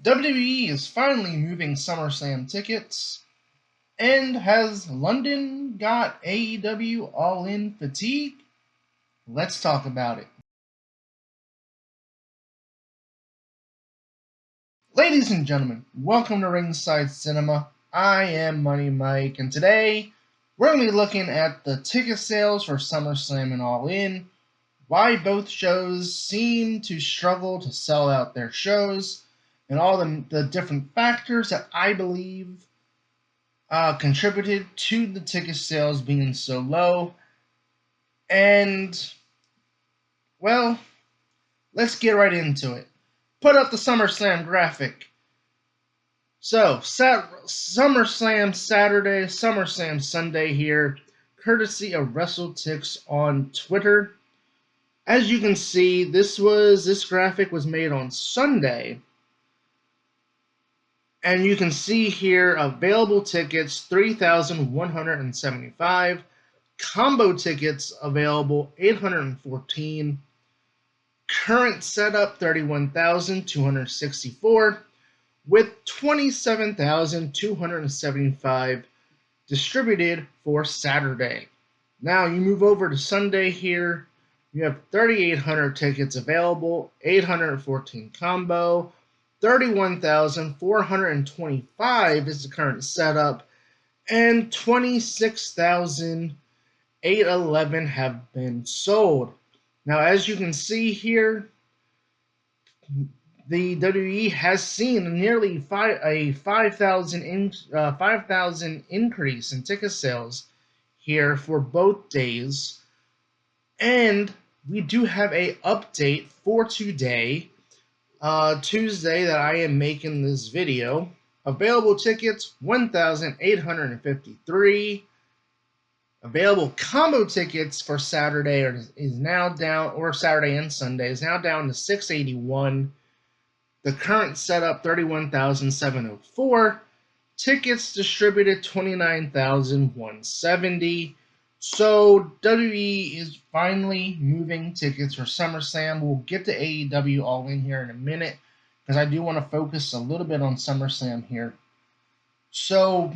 WWE is finally moving SummerSlam tickets. And has London got AEW All In fatigue? Let's talk about it. Ladies and gentlemen, welcome to Ringside Cinema. I am Money Mike, and today we're going to be looking at the ticket sales for SummerSlam and All In, why both shows seem to struggle to sell out their shows, and all the different factors that I believe contributed to the ticket sales being so low. And, well, let's get right into it. Put up the SummerSlam graphic. So, SummerSlam Saturday, SummerSlam Sunday here, courtesy of WrestleTix on Twitter. As you can see, this graphic was made on Sunday. And you can see here available tickets 3,175, combo tickets available 814, current setup 31,264, with 27,275 distributed for Saturday. Now you move over to Sunday here, you have 3,800 tickets available, 814 combo, 31,425 is the current setup, and 26,811 have been sold. Now, as you can see here, the WWE has seen nearly a 5,000 increase in ticket sales here for both days, and we do have a update for today. Tuesday that I am making this video. Available tickets 1,853. Available combo tickets for Saturday is now down, or Saturday and Sunday is now down to 681. The current setup 31,704. Tickets distributed 29,170. So WWE is finally moving tickets for SummerSlam. We'll get to AEW All In here in a minute because I do want to focus a little bit on SummerSlam here. So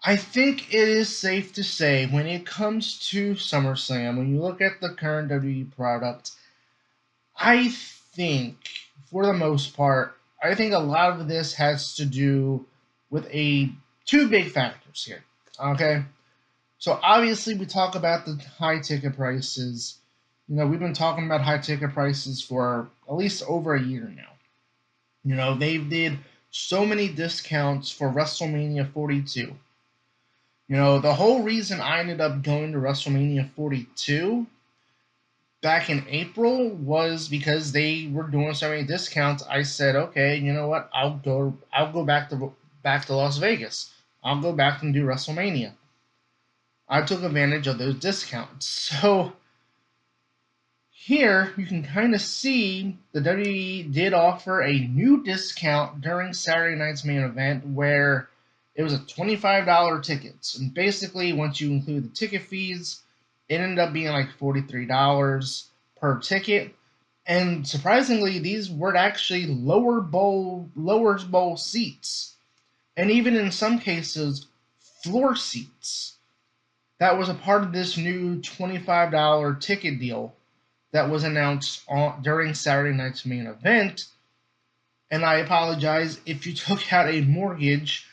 I think it is safe to say when it comes to SummerSlam, when you look at the current WWE product, I think for the most part, I think a lot of this has to do with two big factors here. Okay. So obviously we talk about the high ticket prices. You know, we've been talking about high ticket prices for at least over a year now. You know, they did so many discounts for WrestleMania 42. You know, the whole reason I ended up going to WrestleMania 42 back in April was because they were doing so many discounts. I said, okay, you know what? I'll go back to Las Vegas. I'll go back and do WrestleMania. I took advantage of those discounts. So here you can kind of see the WWE did offer a new discount during Saturday night's main event where it was a $25 tickets. And basically, once you include the ticket fees, it ended up being like $43 per ticket. And surprisingly, these were actually lower bowl seats. And even in some cases, floor seats. That was a part of this new $25 ticket deal that was announced during Saturday night's main event. And I apologize if you took out a mortgage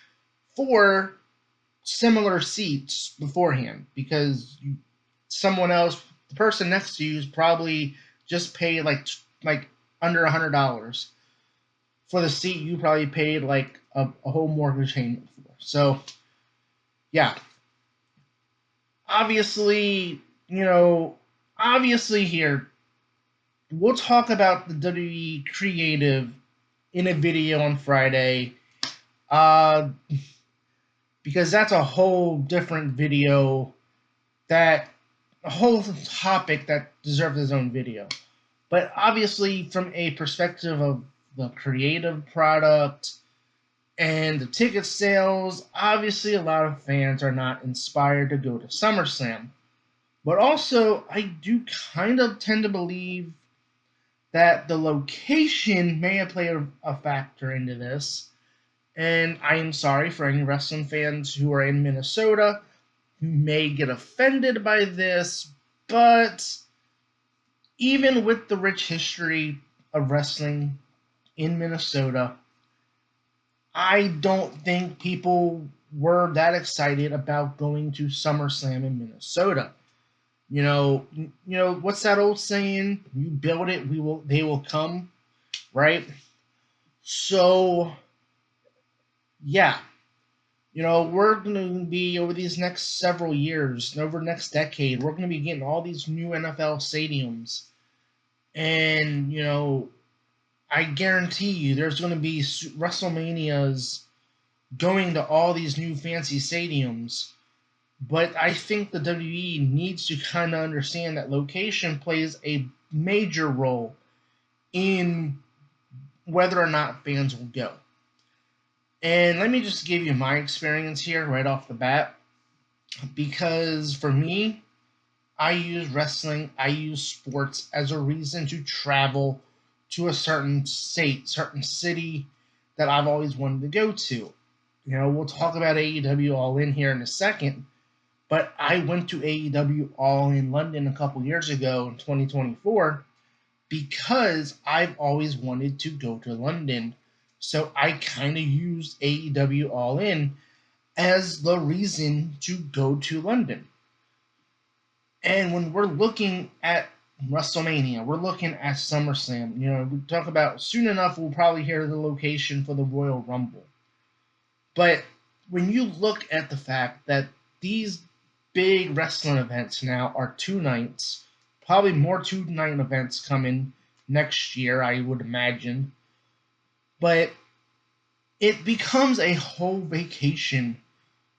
for similar seats beforehand, because someone else, the person next to you, is probably just paid like under $100 for the seat you probably paid like a whole mortgage payment for. So, yeah. Obviously here, we'll talk about the WWE creative in a video on Friday, because that's a whole different video, a whole topic that deserves its own video. But obviously, from a perspective of the creative product and the ticket sales, obviously a lot of fans are not inspired to go to SummerSlam. But also, I do kind of tend to believe that the location may have played a factor into this. And I am sorry for any wrestling fans who are in Minnesota who may get offended by this, but even with the rich history of wrestling in Minnesota, I don't think people were that excited about going to SummerSlam in Minnesota. What's that old saying? You build it, they will come, right? So, yeah, we're going to be over these next several years, over the next decade, we're going to be getting all these new NFL stadiums. And, I guarantee you there's going to be WrestleManias going to all these new fancy stadiums. But I think the WWE needs to kind of understand that location plays a major role in whether or not fans will go. And let me just give you my experience here right off the bat. Because for me, I use wrestling, I use sports as a reason to travel to a certain state, certain city that I've always wanted to go to. We'll talk about AEW All In here in a second, but I went to AEW All In London a couple years ago in 2024 because I've always wanted to go to London. So I kind of used AEW All In as the reason to go to London. And when we're looking at WrestleMania, we're looking at SummerSlam. We talk about soon enough, we'll probably hear the location for the Royal Rumble. But when you look at the fact that these big wrestling events now are 2 nights, probably more 2-night events coming next year, I would imagine. But it becomes a whole vacation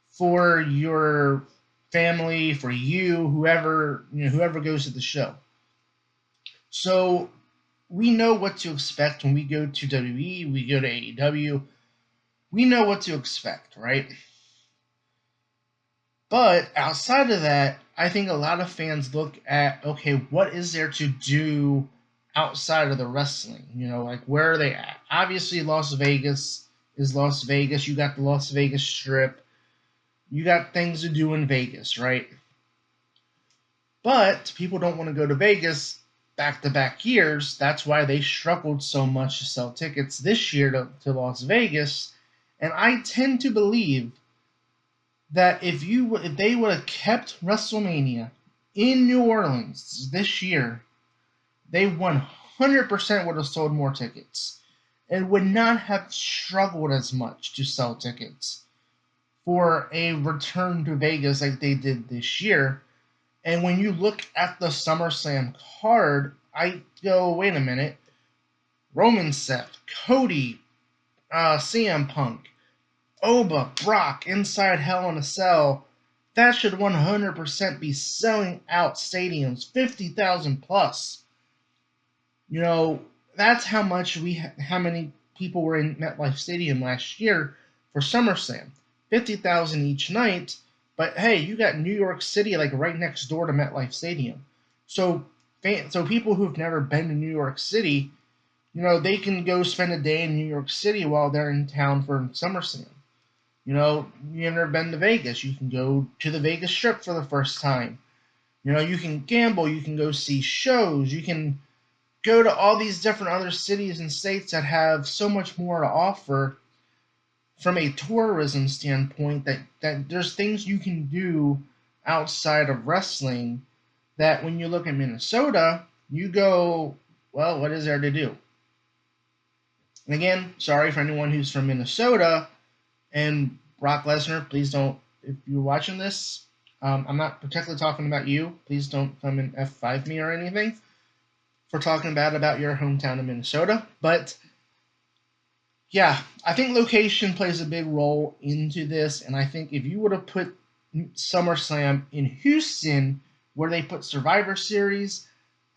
for your family, for you, whoever goes to the show. So we know what to expect when we go to WWE, we go to AEW. We know what to expect, right? But outside of that, I think a lot of fans look at, okay, what is there to do outside of the wrestling? Like where are they at? Obviously, Las Vegas is Las Vegas. You got the Las Vegas Strip. You got things to do in Vegas, right? But people don't want to go to Vegas back-to-back years. That's why they struggled so much to sell tickets this year to Las Vegas. And I tend to believe that if they would have kept WrestleMania in New Orleans this year, they 100% would have sold more tickets and would not have struggled as much to sell tickets for a return to Vegas like they did this year. And when you look at the SummerSlam card, I go, wait a minute. Roman, Seth, Cody, CM Punk, Oba, Brock, inside Hell in a Cell. That should 100% be selling out stadiums, 50,000 plus. That's how many people were in MetLife Stadium last year for SummerSlam. 50,000 each night. But hey, you got New York City like right next door to MetLife Stadium. So people who've never been to New York City, they can go spend a day in New York City while they're in town for SummerSlam. You've never been to Vegas, you can go to the Vegas Strip for the first time. You can gamble, you can go see shows, you can go to all these different other cities and states that have so much more to offer from a tourism standpoint, that there's things you can do outside of wrestling that when you look at Minnesota, you go, well, what is there to do? And again, sorry for anyone who's from Minnesota, and Brock Lesnar, please don't, if you're watching this, I'm not particularly talking about you, please don't come and F5 me or anything for talking bad about your hometown of Minnesota, but yeah, I think location plays a big role into this, and I think if you would have put SummerSlam in Houston, where they put Survivor Series,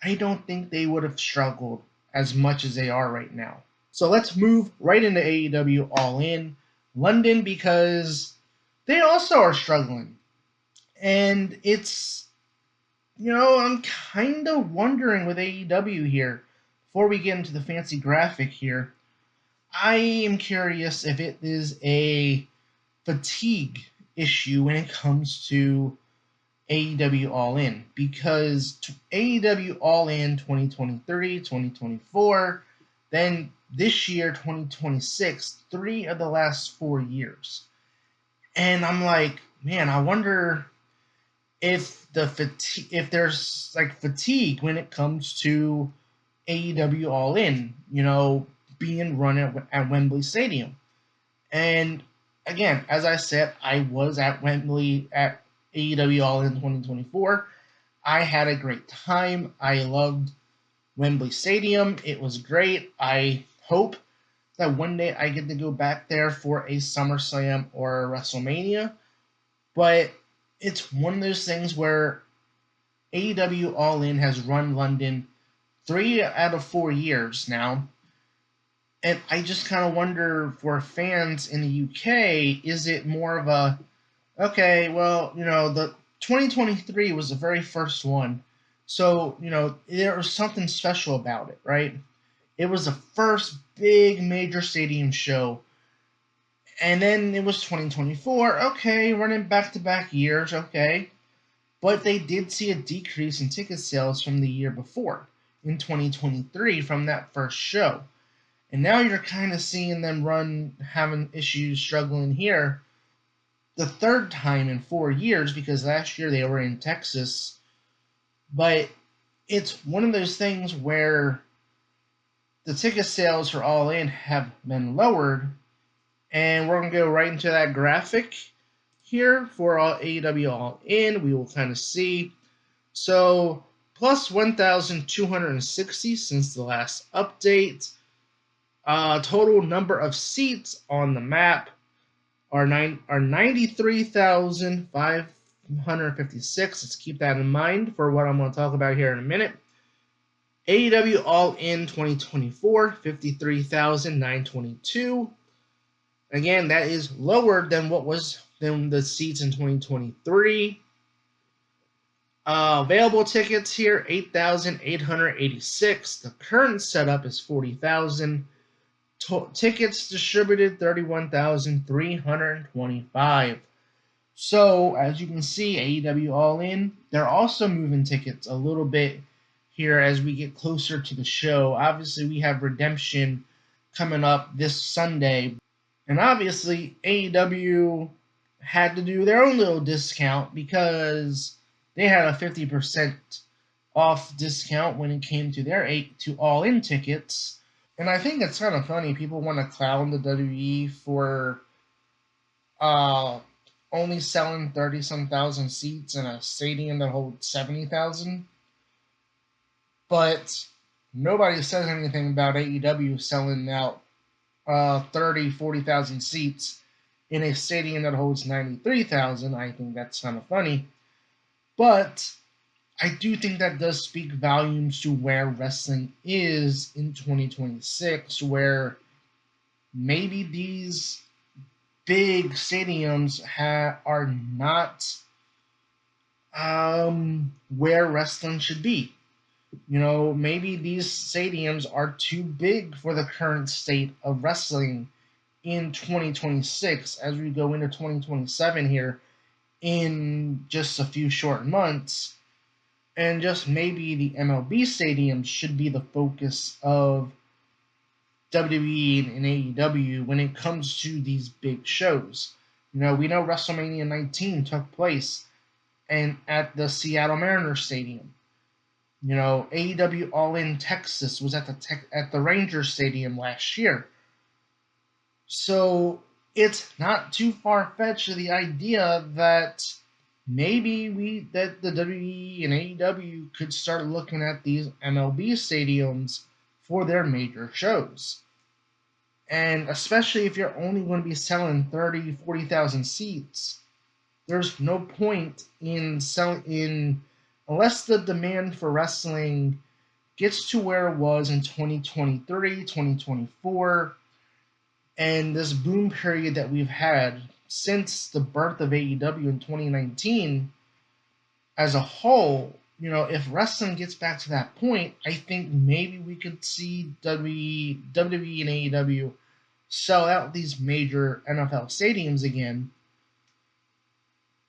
I don't think they would have struggled as much as they are right now. So let's move right into AEW All In London, because they also are struggling. And it's, I'm kind of wondering with AEW here. before we get into the fancy graphic here, I am curious if it is a fatigue issue when it comes to AEW All In, because AEW All In 2023, 2024, then this year 2026, 3 of the last 4 years. And I'm like, man, I wonder if if there's like fatigue when it comes to AEW All In, being run at Wembley Stadium. And again, as I said, I was at Wembley at AEW All In 2024. I had a great time. I loved Wembley Stadium. It was great. I hope that one day I get to go back there for a SummerSlam or a WrestleMania. But it's one of those things where AEW All In has run London 3 out of 4 years now. And I just kind of wonder, for fans in the UK, is it more of a, okay, well, the 2023 was the very first one. So, there was something special about it, right? It was the first big major stadium show. And then it was 2024. Okay, running back-to-back years, okay. But they did see a decrease in ticket sales from the year before, in 2023, from that first show. And now you're kind of seeing them having issues, struggling here, the third time in 4 years, because last year they were in Texas. But it's one of those things where the ticket sales for All In have been lowered. And we're going to go right into that graphic here for all AEW All In. We will kind of see. So, plus 1,260 since the last update. Total number of seats on the map are 93,556. Let's keep that in mind for what I'm going to talk about here in a minute. AEW All In 2024, 53,922. Again, that is lower than the seats in 2023. Available tickets here, 8,886. The current setup is 40,000. Tickets distributed, 31,325. So, as you can see, AEW All In, they're also moving tickets a little bit here as we get closer to the show. Obviously, we have Redemption coming up this Sunday. And obviously, AEW had to do their own little discount because they had a 50% off discount when it came to their All In tickets. And I think it's kind of funny. People want to clown the WWE for only selling 30-some thousand seats in a stadium that holds 70,000. But nobody says anything about AEW selling out 40,000 seats in a stadium that holds 93,000. I think that's kind of funny. But I do think that does speak volumes to where wrestling is in 2026, where maybe these big stadiums are not where wrestling should be. Maybe these stadiums are too big for the current state of wrestling in 2026 as we go into 2027 here in just a few short months. And just maybe the MLB stadiums should be the focus of WWE and AEW when it comes to these big shows. We know WrestleMania 19 took place at the Seattle Mariners Stadium. AEW All In Texas was at the Rangers Stadium last year. So it's not too far-fetched, the idea that maybe that the WWE and AEW could start looking at these MLB stadiums for their major shows. And especially if you're only going to be selling 40,000 seats, there's no point in selling unless the demand for wrestling gets to where it was in 2023, 2024, and this boom period that we've had since the birth of AEW in 2019 as a whole. if wrestling gets back to that point, I think maybe we could see WWE and AEW sell out these major NFL stadiums again.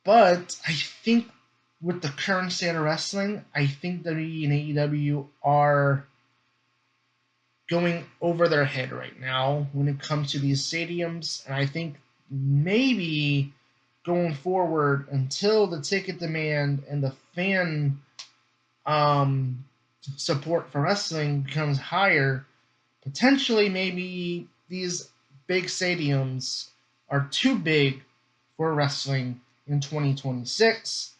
But I think with the current state of wrestling, I think WWE and AEW are going over their head right now when it comes to these stadiums. And I think maybe going forward, until the ticket demand and the fan support for wrestling becomes higher, potentially maybe these big stadiums are too big for wrestling in 2026.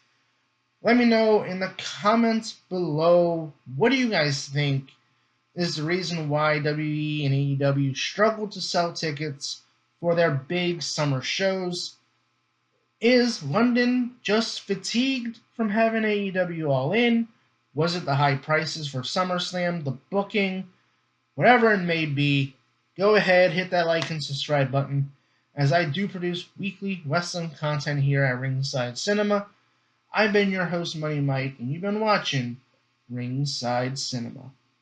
Let me know in the comments below, what do you guys think is the reason why WWE and AEW struggle to sell tickets for their big summer shows? Is London just fatigued from having AEW All In? Was it the high prices for SummerSlam, the booking? Whatever it may be, go ahead, hit that like and subscribe button, as I do produce weekly wrestling content here at Ringside Cinema. I've been your host, Money Mike, and you've been watching Ringside Cinema.